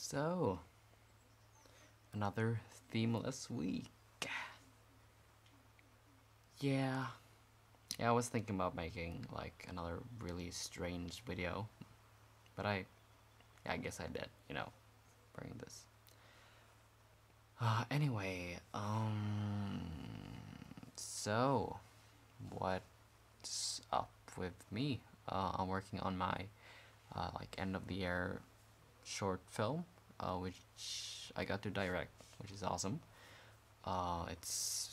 So, another themeless week. Yeah, I was thinking about making like another really strange video, but I guess I did, bring this. Anyway, so what's up with me? I'm working on my like end of the year short film, which I got to direct, which is awesome. It's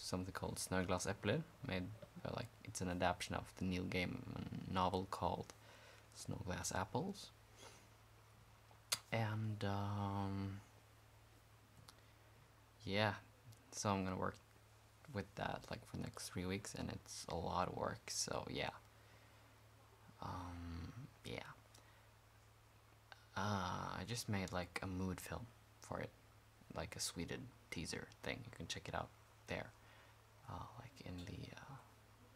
something called Snöglas Epler, made like it's an adaptation of the Neil Gaiman novel called Snowglass Apples, and yeah, so I'm gonna work with that like for the next 3 weeks, and it's a lot of work. So yeah, yeah. I just made like a mood film for it, like a sweeted teaser thing. You can check it out there, like in the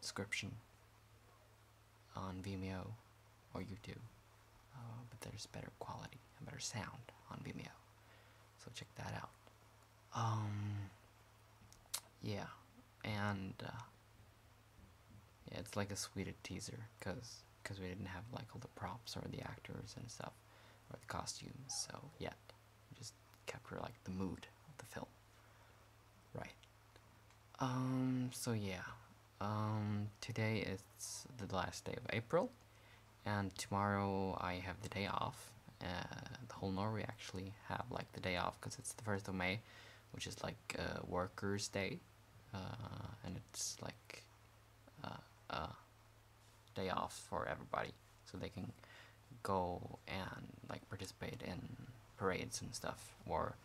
description on Vimeo or YouTube. But there's better quality and better sound on Vimeo, so check that out. Yeah, and yeah, it's like a sweeted teaser because we didn't have like all the props or the actors and stuff or the costumes, so yet we just capture like the mood of the film, right? So yeah, today is the last day of April, and tomorrow I have the day off. The whole Norway actually have like the day off because it's the 1st of May, which is like Workers' Day, and it's like a day off for everybody, so they can go and like participate in parades and stuff, or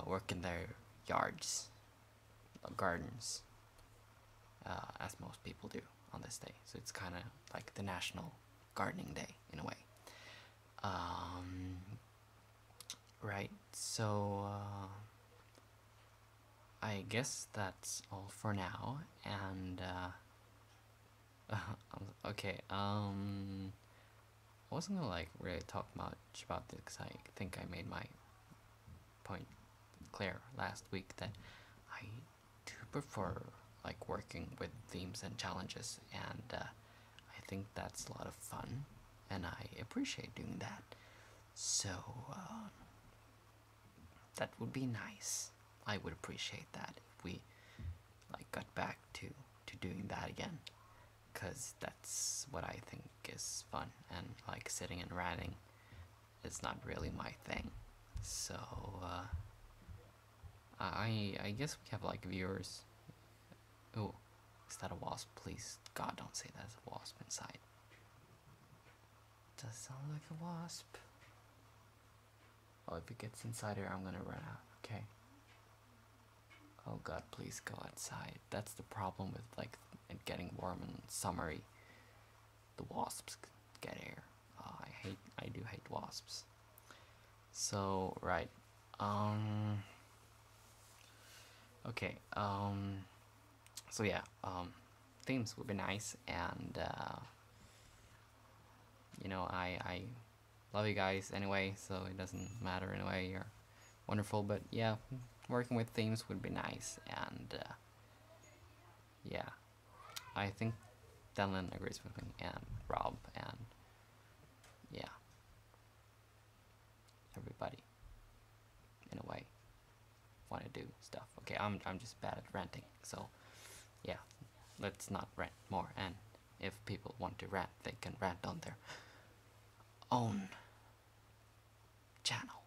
work in their yards, gardens, as most people do on this day. So it's kind of like the National Gardening Day in a way. Right, so I guess that's all for now, and okay, I wasn't gonna like really talk much about this because I think I made my point clear last week that I do prefer like working with themes and challenges, and I think that's a lot of fun, and I appreciate doing that. So that would be nice. I would appreciate that if we like got back to doing that again, because that's what I think is fun, and like sitting and ranting is not really my thing. So I guess we have like viewers. Oh, is that a wasp? Please, God, don't say that's a wasp inside. Does sound like a wasp. Oh, if it gets inside here, I'm gonna run out. Okay. Oh God, please go outside. That's the problem with like it getting warm and summery. The wasps get air. I do hate wasps. So right. Okay. So yeah. Themes would be nice, and I love you guys anyway, so it doesn't matter in a way. You're wonderful, but yeah, working with themes would be nice, and yeah, I think Denlin agrees with me, and Rob, and yeah, everybody in a way want to do stuff. Okay, I'm just bad at ranting, so yeah, let's not rant more. And if people want to rant, they can rant on their own channel,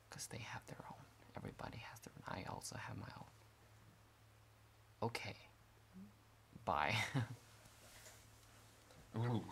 because they have their own. Everybody has their own. I also have my own. Okay, bye. Ooh.